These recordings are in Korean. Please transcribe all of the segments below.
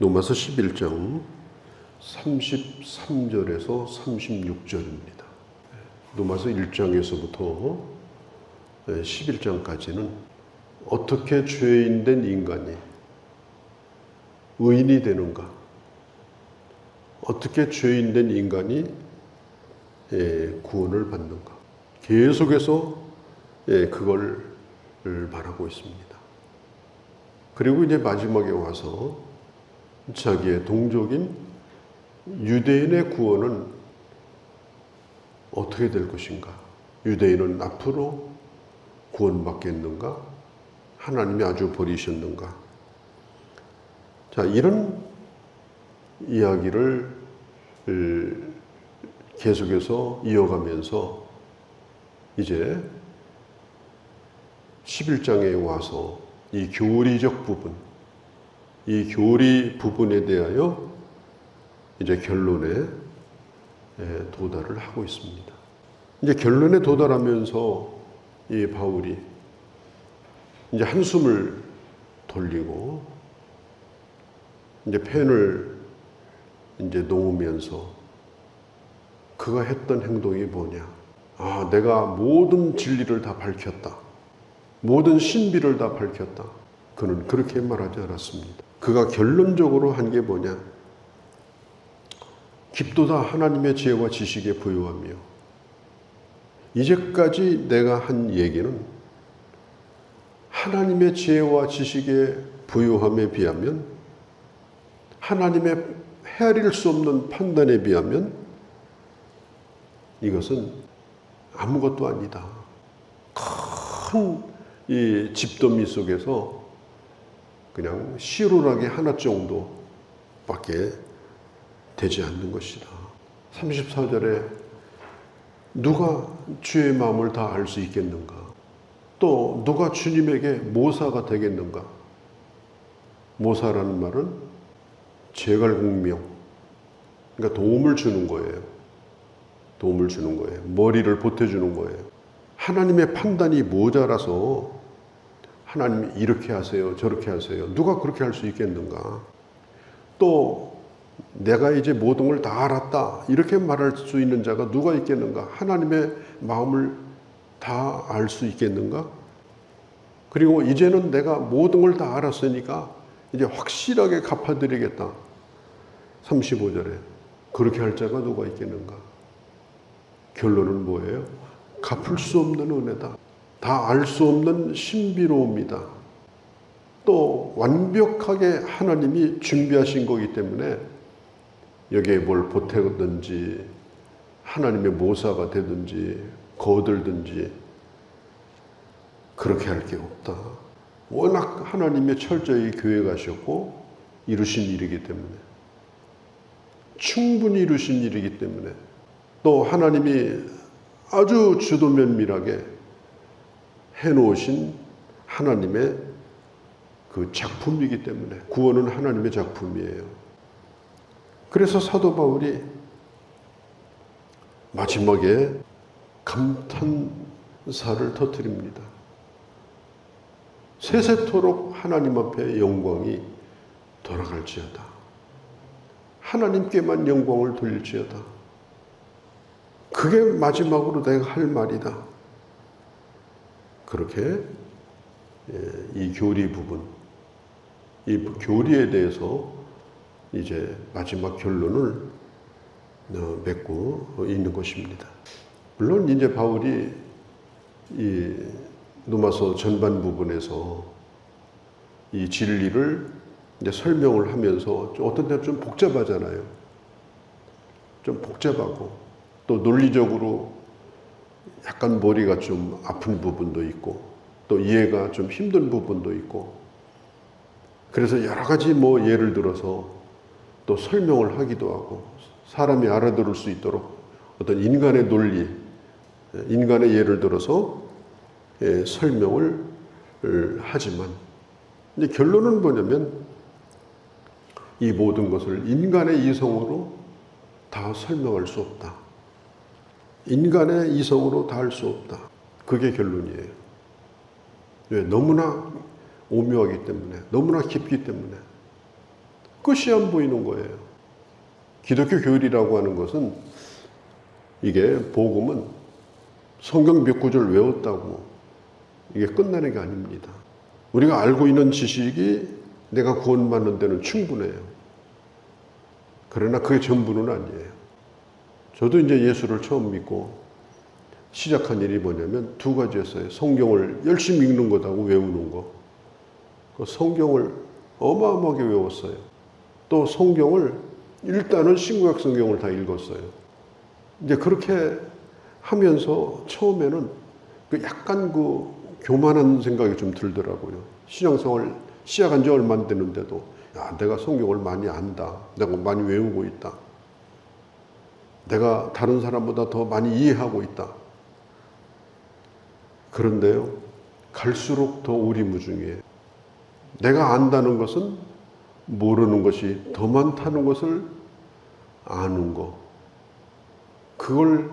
로마서 11장 33절에서 36절입니다. 로마서 1장에서부터 11장까지는 어떻게 죄인된 인간이 의인이 되는가, 어떻게 죄인된 인간이 구원을 받는가, 계속해서 그걸 말하고 있습니다. 그리고 이제 마지막에 와서 자기의 동족인 유대인의 구원은 어떻게 될 것인가? 유대인은 앞으로 구원받겠는가? 하나님이 아주 버리셨는가? 자, 이런 이야기를 계속해서 이어가면서 이제 11장에 와서 이 교리적 부분, 이 교리 부분에 대하여 이제 결론에 도달을 하고 있습니다. 이제 결론에 도달하면서 이 바울이 이제 한숨을 돌리고 이제 펜을 이제 놓으면서 그가 했던 행동이 뭐냐? 아, 내가 모든 진리를 다 밝혔다. 모든 신비를 다 밝혔다. 그는 그렇게 말하지 않았습니다. 그가 결론적으로 한 게 뭐냐? 깊도다 하나님의 지혜와 지식에 부유하며, 이제까지 내가 한 얘기는 하나님의 지혜와 지식에 부유함에 비하면, 하나님의 헤아릴 수 없는 판단에 비하면 이것은 아무것도 아니다. 큰 이 집더미 속에서 그냥 시루라기 하나 정도밖에 되지 않는 것이다. 34절에 누가 주의 마음을 다 알 수 있겠는가? 또 누가 주님에게 모사가 되겠는가? 모사라는 말은 제갈공명, 그러니까 도움을 주는 거예요. 도움을 주는 거예요. 머리를 보태주는 거예요. 하나님의 판단이 모자라서 하나님이 이렇게 하세요, 저렇게 하세요. 누가 그렇게 할 수 있겠는가? 또 내가 이제 모든 걸 다 알았다, 이렇게 말할 수 있는 자가 누가 있겠는가? 하나님의 마음을 다 알 수 있겠는가? 그리고 이제는 내가 모든 걸 다 알았으니까 이제 확실하게 갚아드리겠다. 35절에 그렇게 할 자가 누가 있겠는가? 결론은 뭐예요? 갚을 수 없는 은혜다. 다 알 수 없는 신비로움이다. 또 완벽하게 하나님이 준비하신 거기 때문에 여기에 뭘 보태든지 하나님의 모사가 되든지 거들든지 그렇게 할 게 없다. 워낙 하나님의 철저히 계획하셨고 이루신 일이기 때문에, 충분히 이루신 일이기 때문에, 또 하나님이 아주 주도면밀하게 해놓으신 하나님의 그 작품이기 때문에, 구원은 하나님의 작품이에요. 그래서 사도 바울이 마지막에 감탄사를 터뜨립니다. 세세토록 하나님 앞에 영광이 돌아갈지어다. 하나님께만 영광을 돌릴지어다. 그게 마지막으로 내가 할 말이다. 그렇게 이 교리 부분, 이 교리에 대해서 이제 마지막 결론을 맺고 있는 것입니다. 물론 이제 바울이 이 로마서 전반 부분에서 이 진리를 이제 설명을 하면서 어떤 때는 좀 복잡하잖아요. 좀 복잡하고 또 논리적으로 약간 머리가 좀 아픈 부분도 있고 또 이해가 좀 힘든 부분도 있고, 그래서 여러 가지 뭐 예를 들어서 또 설명을 하기도 하고 사람이 알아들을 수 있도록 어떤 인간의 논리, 인간의 예를 들어서 설명을 하지만 이제 결론은 뭐냐면 이 모든 것을 인간의 이성으로 다 설명할 수 없다. 인간의 이성으로 다 할 수 없다. 그게 결론이에요. 왜? 너무나 오묘하기 때문에, 너무나 깊기 때문에. 끝이 안 보이는 거예요. 기독교 교율이라고 하는 것은 이게 복음은 성경 몇 구절 외웠다고 이게 끝나는 게 아닙니다. 우리가 알고 있는 지식이 내가 구원받는 데는 충분해요. 그러나 그게 전부는 아니에요. 저도 이제 예수를 처음 믿고 시작한 일이 뭐냐면 두 가지였어요. 성경을 열심히 읽는 것하고 외우는 거. 그 성경을 어마어마하게 외웠어요. 또 성경을 일단은 신구약 성경을 다 읽었어요. 이제 그렇게 하면서 처음에는 약간 교만한 생각이 좀 들더라고요. 신앙생활 시작한 지 얼마 안 됐는데도 야, 내가 성경을 많이 안다. 내가 많이 외우고 있다. 내가 다른 사람보다 더 많이 이해하고 있다. 그런데요, 갈수록 더 오리무중이에요. 내가 안다는 것은 모르는 것이 더 많다는 것을 아는 거. 그걸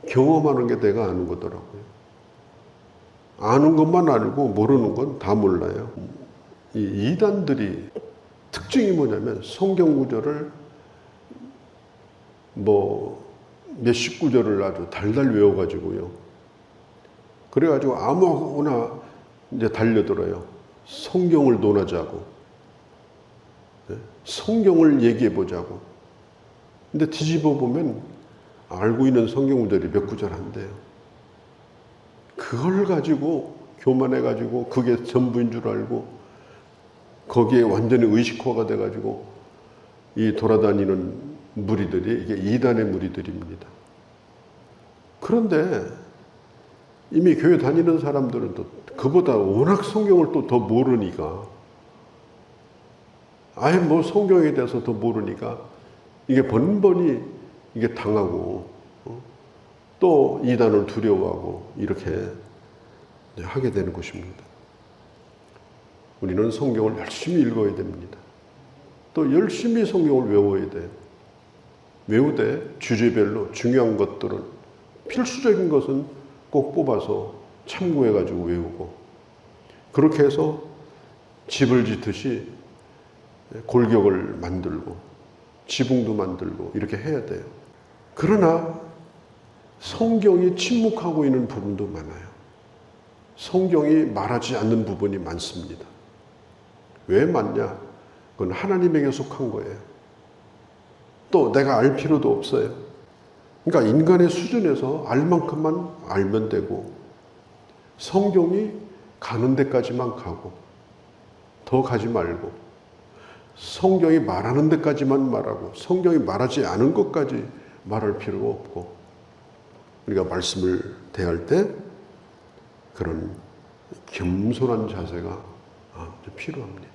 경험하는 게 내가 아는 거더라고요. 아는 것만 알고 모르는 건 다 몰라요. 이 이단들이 특징이 뭐냐면 성경 구절을 몇십 구절을 아주 달달 외워가지고요. 그래가지고 아무거나 이제 달려들어요. 성경을 논하자고. 성경을 얘기해보자고. 근데 뒤집어 보면 알고 있는 성경 구절이 몇 구절 안 돼요. 그걸 가지고 교만해가지고 그게 전부인 줄 알고 거기에 완전히 의식화가 돼가지고 이 돌아다니는 무리들이 이게 이단의 무리들입니다. 그런데 이미 교회 다니는 사람들은 또 그보다 워낙 성경을 또 더 모르니까 아예 성경에 대해서 더 모르니까 이게 번번이 이게 당하고 또 이단을 두려워하고 이렇게 하게 되는 것입니다. 우리는 성경을 열심히 읽어야 됩니다. 또 열심히 성경을 외워야 돼요. 외우되 주제별로 중요한 것들은 필수적인 것은 꼭 뽑아서 참고해가지고 외우고 그렇게 해서 집을 짓듯이 골격을 만들고 지붕도 만들고 이렇게 해야 돼요. 그러나 성경이 침묵하고 있는 부분도 많아요. 성경이 말하지 않는 부분이 많습니다. 왜 많냐? 그건 하나님에게 속한 거예요. 또 내가 알 필요도 없어요. 그러니까 인간의 수준에서 알 만큼만 알면 되고 성경이 가는 데까지만 가고 더 가지 말고 성경이 말하는 데까지만 말하고 성경이 말하지 않은 것까지 말할 필요가 없고 우리가 말씀을 대할 때 그런 겸손한 자세가 필요합니다.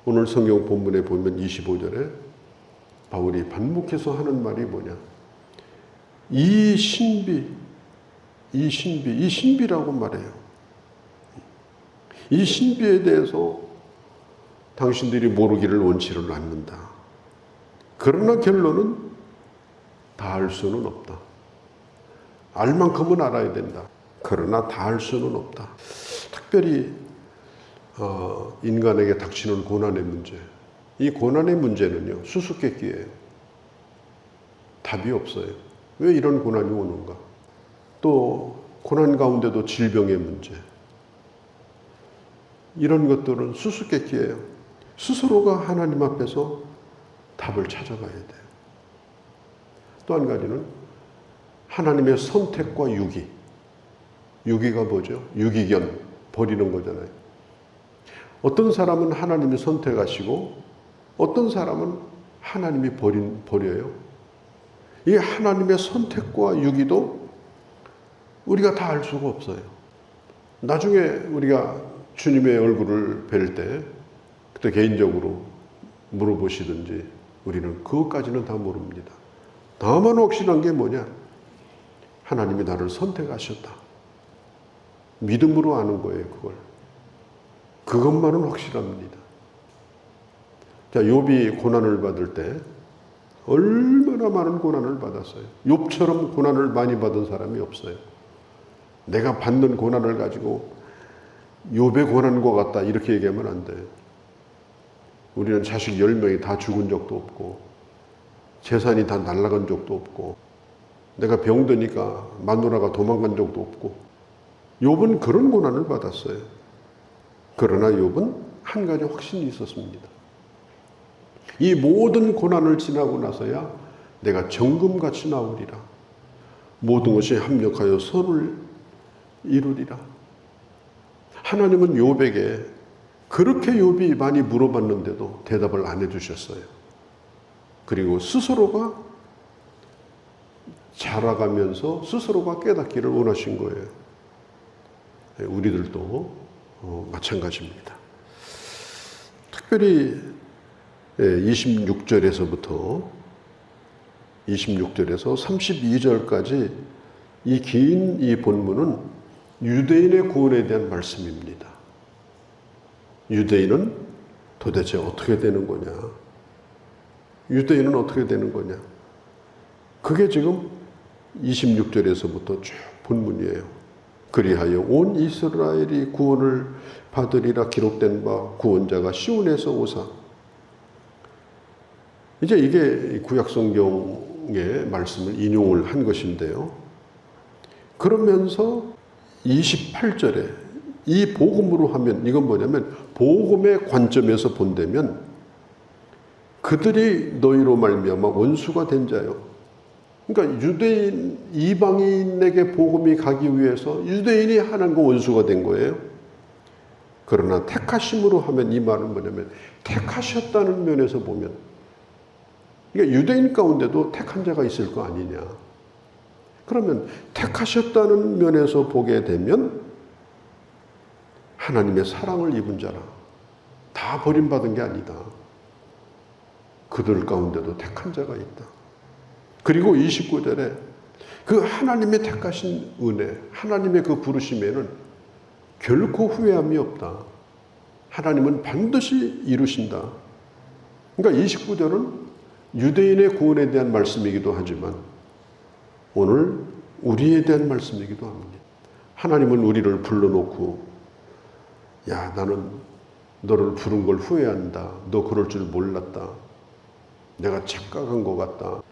오늘 성경 본문에 보면 25절에 바울이 반복해서 하는 말이 뭐냐? 이 신비라고 말해요. 이 신비에 대해서 당신들이 모르기를 원치를 않는다. 그러나 결론은 다 알 수는 없다. 알 만큼은 알아야 된다. 그러나 다 알 수는 없다. 특별히 인간에게 닥치는 고난의 문제. 이 고난의 문제는요, 수수께끼예요. 답이 없어요. 왜 이런 고난이 오는가? 또 고난 가운데도 질병의 문제. 이런 것들은 수수께끼예요. 스스로가 하나님 앞에서 답을 찾아가야 돼요. 또 한 가지는 하나님의 선택과 유기. 유기가 뭐죠? 유기견, 버리는 거잖아요. 어떤 사람은 하나님이 선택하시고 어떤 사람은 하나님이 버려요. 이 하나님의 선택과 유기도 우리가 다 알 수가 없어요. 나중에 우리가 주님의 얼굴을 뵐 때 그때 개인적으로 물어보시든지 우리는 그것까지는 다 모릅니다. 다만 확실한 게 뭐냐? 하나님이 나를 선택하셨다. 믿음으로 아는 거예요, 그걸. 그것만은 확실합니다. 자, 욥이 고난을 받을 때 얼마나 많은 고난을 받았어요. 욥처럼 고난을 많이 받은 사람이 없어요. 내가 받는 고난을 가지고 욥의 고난과 같다 이렇게 얘기하면 안 돼요. 우리는 자식 10명이 다 죽은 적도 없고 재산이 다 날아간 적도 없고 내가 병드니까 마누라가 도망간 적도 없고 욥은 그런 고난을 받았어요. 그러나 욥은 한 가지 확신이 있었습니다. 이 모든 고난을 지나고 나서야 내가 정금같이 나오리라. 모든 것이 합력하여 선을 이루리라. 하나님은 욥에게 그렇게 욥이 많이 물어봤는데도 대답을 안 해주셨어요. 그리고 스스로가 자라가면서 스스로가 깨닫기를 원하신 거예요. 우리들도 마찬가지입니다. 특별히 26절에서 32절까지 이 긴 이 본문은 유대인의 구원에 대한 말씀입니다. 유대인은 도대체 어떻게 되는 거냐? 유대인은 어떻게 되는 거냐? 그게 지금 26절에서부터 쭉 본문이에요. 그리하여 온 이스라엘이 구원을 받으리라 기록된 바 구원자가 시온에서 오사. 이제 이게 구약성경의 말씀을 인용을 한 것인데요. 그러면서 28절에 이 복음으로 하면 이건 뭐냐면 복음의 관점에서 본다면 그들이 너희로 말미암아 원수가 된 자요. 그러니까 유대인 이방인에게 복음이 가기 위해서 유대인이 하나님과 원수가 된 거예요. 그러나 택하심으로 하면 이 말은 뭐냐면 택하셨다는 면에서 보면 그러니까 유대인 가운데도 택한 자가 있을 거 아니냐. 그러면 택하셨다는 면에서 보게 되면 하나님의 사랑을 입은 자라. 다 버림받은 게 아니다. 그들 가운데도 택한 자가 있다. 그리고 29절에 그 하나님의 택하신 은혜, 하나님의 그 부르심에는 결코 후회함이 없다. 하나님은 반드시 이루신다. 그러니까 29절은 유대인의 구원에 대한 말씀이기도 하지만 오늘 우리에 대한 말씀이기도 합니다. 하나님은 우리를 불러놓고 야, 나는 너를 부른 걸 후회한다. 너 그럴 줄 몰랐다. 내가 착각한 것 같다.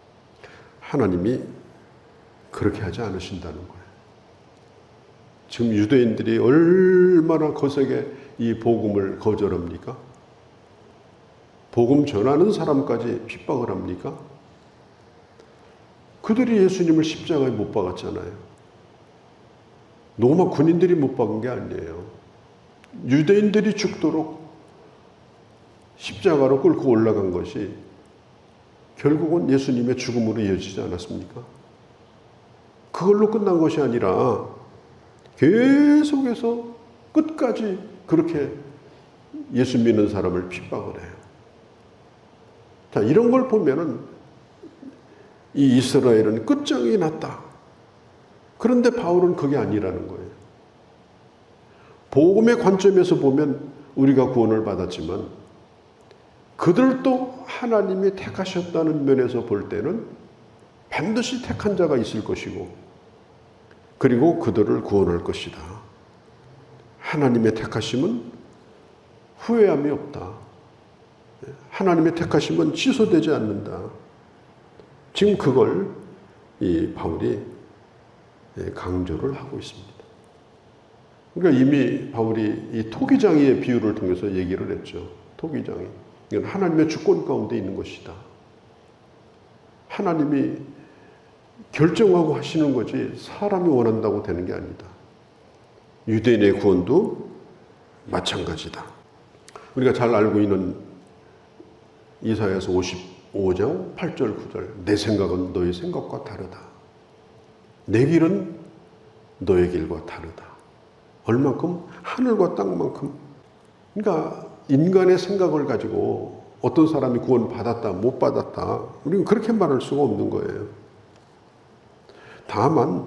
하나님이 그렇게 하지 않으신다는 거예요. 지금 유대인들이 얼마나 거세게 이 복음을 거절합니까? 복음 전하는 사람까지 핍박을 합니까? 그들이 예수님을 십자가에 못 박았잖아요. 로마 군인들이 못 박은 게 아니에요. 유대인들이 죽도록 십자가로 끌고 올라간 것이 결국은 예수님의 죽음으로 이어지지 않았습니까? 그걸로 끝난 것이 아니라 계속해서 끝까지 그렇게 예수 믿는 사람을 핍박을 해요. 자, 이런 걸 보면은 이 이스라엘은 끝장이 났다. 그런데 바울은 그게 아니라는 거예요. 복음의 관점에서 보면 우리가 구원을 받았지만 그들도 하나님이 택하셨다는 면에서 볼 때는 반드시 택한 자가 있을 것이고 그리고 그들을 구원할 것이다. 하나님의 택하심은 후회함이 없다. 하나님의 택하심은 취소되지 않는다. 지금 그걸 이 바울이 강조를 하고 있습니다. 그러니까 이미 바울이 이 토기장이의 비유를 통해서 얘기를 했죠. 토기장이. 이건 하나님의 주권 가운데 있는 것이다. 하나님이 결정하고 하시는 거지 사람이 원한다고 되는 게 아니다. 유대인의 구원도 마찬가지다. 우리가 잘 알고 있는 이사야서 55장 8절 9절 내 생각은 너의 생각과 다르다. 내 길은 너의 길과 다르다. 얼만큼? 하늘과 땅만큼. 그러니까 인간의 생각을 가지고 어떤 사람이 구원 받았다 못 받았다 우리는 그렇게 말할 수가 없는 거예요. 다만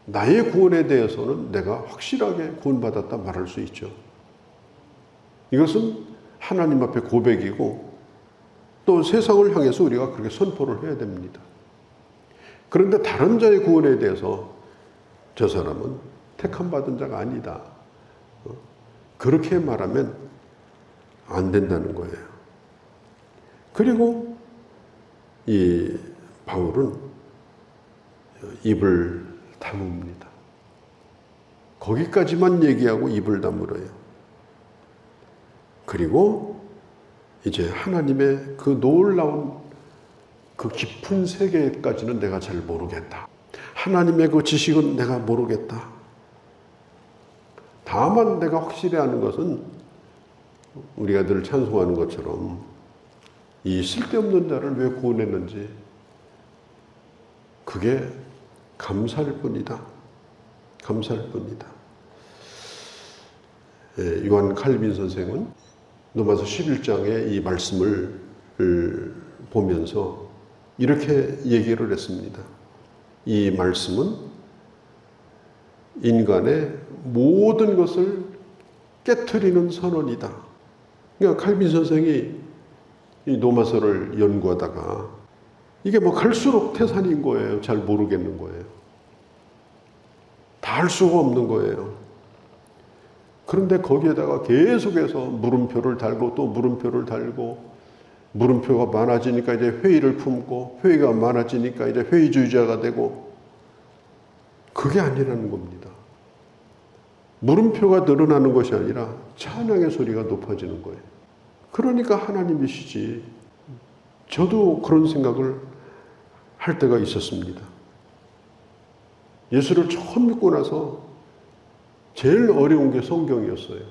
나의 구원에 대해서는 내가 확실하게 구원받았다 말할 수 있죠. 이것은 하나님 앞에 고백이고 또 세상을 향해서 우리가 그렇게 선포를 해야 됩니다. 그런데 다른 자의 구원에 대해서 저 사람은 택함 받은 자가 아니다. 그렇게 말하면 안 된다는 거예요. 그리고 이 바울은 입을 다뭅니다. 거기까지만 얘기하고 입을 다물어요. 그리고 이제 하나님의 그 놀라운 그 깊은 세계까지는 내가 잘 모르겠다. 하나님의 그 지식은 내가 모르겠다. 다만 내가 확실히 아는 것은 우리가 늘 찬송하는 것처럼 이 쓸데없는 자를 왜 구원했는지 그게 감사할 뿐이다. 감사할 뿐이다. 요한 칼빈 선생은 로마서 11장의 이 말씀을 보면서 이렇게 얘기를 했습니다. 이 말씀은 인간의 모든 것을 깨트리는 선언이다. 그러니까 칼빈 선생이 이 로마서를 연구하다가 이게 뭐 갈수록 태산인 거예요. 잘 모르겠는 거예요. 다 할 수가 없는 거예요. 그런데 거기에다가 계속해서 물음표를 달고 또 물음표를 달고 물음표가 많아지니까 이제 회의를 품고 회의가 많아지니까 이제 회의주의자가 되고 그게 아니라는 겁니다. 물음표가 늘어나는 것이 아니라 찬양의 소리가 높아지는 거예요. 그러니까 하나님이시지. 저도 그런 생각을 할 때가 있었습니다. 예수를 처음 믿고 나서 제일 어려운 게 성경이었어요.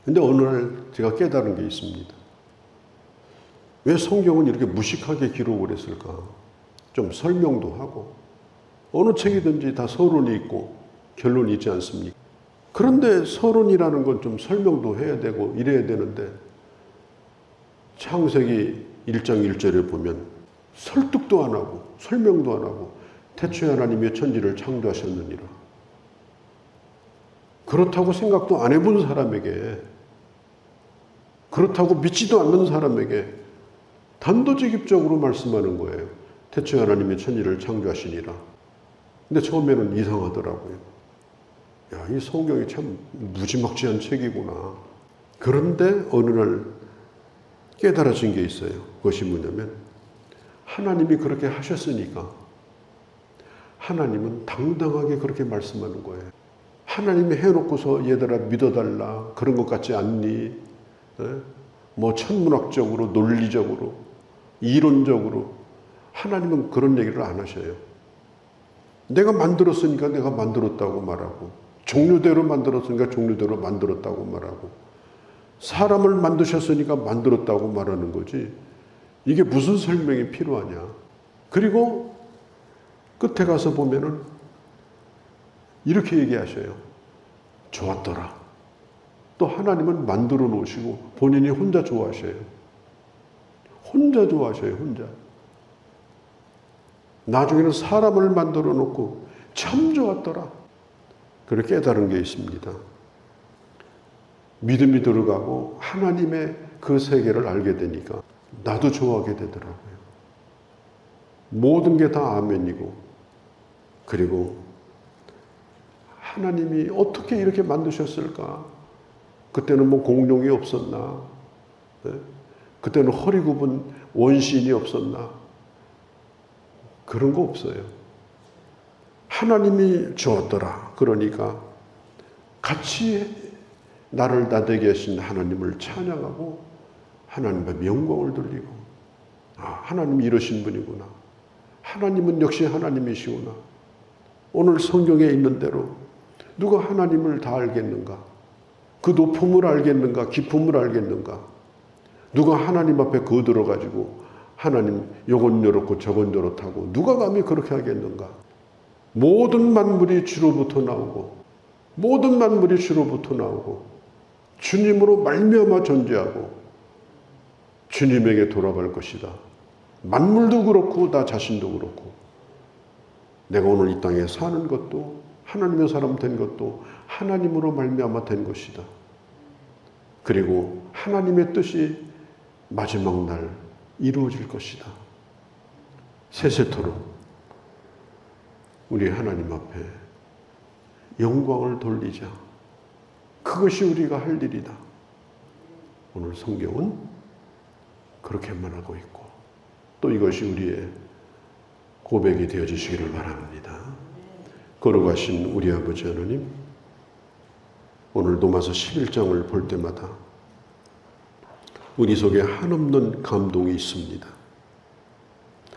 근데 어느 날 제가 깨달은 게 있습니다. 왜 성경은 이렇게 무식하게 기록을 했을까? 좀 설명도 하고 어느 책이든지 다 서론이 있고 결론이 있지 않습니까? 그런데 서론이라는 건 좀 설명도 해야 되고 이래야 되는데 창세기 1장 1절에 보면 설득도 안 하고 설명도 안 하고 태초에 하나님이 천지를 창조하셨느니라. 그렇다고 생각도 안 해본 사람에게, 그렇다고 믿지도 않는 사람에게 단도직입적으로 말씀하는 거예요. 태초에 하나님이 천지를 창조하시니라. 근데 처음에는 이상하더라고요. 야, 이 성경이 참 무지막지한 책이구나. 그런데 어느 날 깨달아진 게 있어요. 그것이 뭐냐면 하나님이 그렇게 하셨으니까 하나님은 당당하게 그렇게 말씀하는 거예요. 하나님이 해놓고서 얘들아 믿어달라 그런 것 같지 않니? 뭐 천문학적으로 논리적으로 이론적으로 하나님은 그런 얘기를 안 하셔요. 내가 만들었으니까 내가 만들었다고 말하고 종류대로 만들었으니까 종류대로 만들었다고 말하고 사람을 만드셨으니까 만들었다고 말하는 거지 이게 무슨 설명이 필요하냐. 그리고 끝에 가서 보면은 이렇게 얘기하셔요. 좋았더라. 또 하나님은 만들어 놓으시고 본인이 혼자 좋아하셔요. 혼자 좋아하셔요. 혼자. 나중에는 사람을 만들어 놓고 참 좋았더라. 그렇게 깨달은 게 있습니다. 믿음이 들어가고 하나님의 그 세계를 알게 되니까 나도 좋아하게 되더라고요. 모든 게 다 아멘이고 그리고 하나님이 어떻게 이렇게 만드셨을까? 그때는 뭐 공룡이 없었나? 그때는 허리 굽은 원시인이 없었나? 그런 거 없어요. 하나님이 주었더라. 그러니까 같이 나를 나되게 하신 하나님을 찬양하고 하나님의 영광을 돌리고 하나님이 이러신 분이구나. 하나님은 역시 하나님이시구나. 오늘 성경에 있는 대로 누가 하나님을 다 알겠는가? 그 높음을 알겠는가? 깊음을 알겠는가? 누가 하나님 앞에 거들어가지고 하나님 요건 요렇고 저건 요렇다고 누가 감히 그렇게 하겠는가? 모든 만물이 주로부터 나오고 모든 만물이 주로부터 나오고 주님으로 말미암아 존재하고 주님에게 돌아갈 것이다. 만물도 그렇고 나 자신도 그렇고 내가 오늘 이 땅에 사는 것도 하나님의 사람 된 것도 하나님으로 말미암아 된 것이다. 그리고 하나님의 뜻이 마지막 날 이루어질 것이다. 세세토록 우리 하나님 앞에 영광을 돌리자. 그것이 우리가 할 일이다. 오늘 성경은 그렇게만 하고 있고, 또 이것이 우리의 고백이 되어지시기를 바랍니다. 걸어가신 우리 아버지 하나님, 오늘 로마서 11장을 볼 때마다 우리 속에 한없는 감동이 있습니다.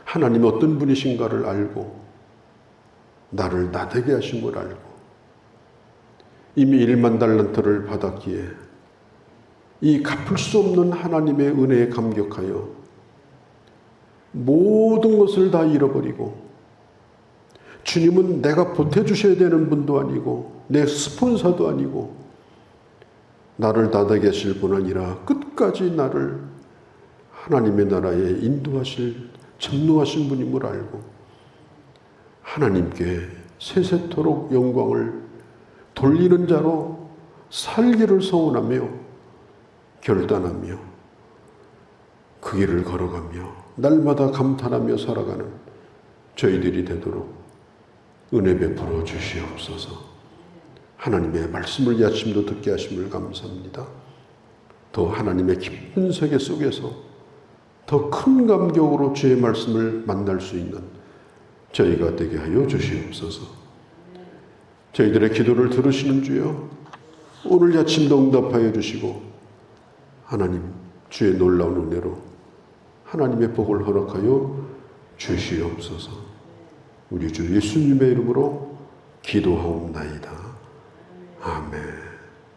하나님이 어떤 분이신가를 알고 나를 나되게 하신 걸 알고 이미 1만 달란트를 받았기에 이 갚을 수 없는 하나님의 은혜에 감격하여 모든 것을 다 잃어버리고, 주님은 내가 보태주셔야 되는 분도 아니고 내 스폰서도 아니고 나를 나되게 하실 분 아니라 끝까지 나를 하나님의 나라에 인도하실 전능하신 분임을 알고 하나님께 세세토록 영광을 돌리는 자로 살기를 소원하며 결단하며 그 길을 걸어가며 날마다 감탄하며 살아가는 저희들이 되도록 은혜 베풀어 주시옵소서. 하나님의 말씀을 이 아침도 듣게 하심을 감사합니다. 더 하나님의 깊은 세계 속에서 더 큰 감격으로 주의 말씀을 만날 수 있는 저희가 되게 하여 주시옵소서. 저희들의 기도를 들으시는 주여, 오늘 아침도 응답하여 주시고 하나님 주의 놀라운 은혜로 하나님의 복을 허락하여 주시옵소서. 우리 주 예수님의 이름으로 기도하옵나이다. 아멘.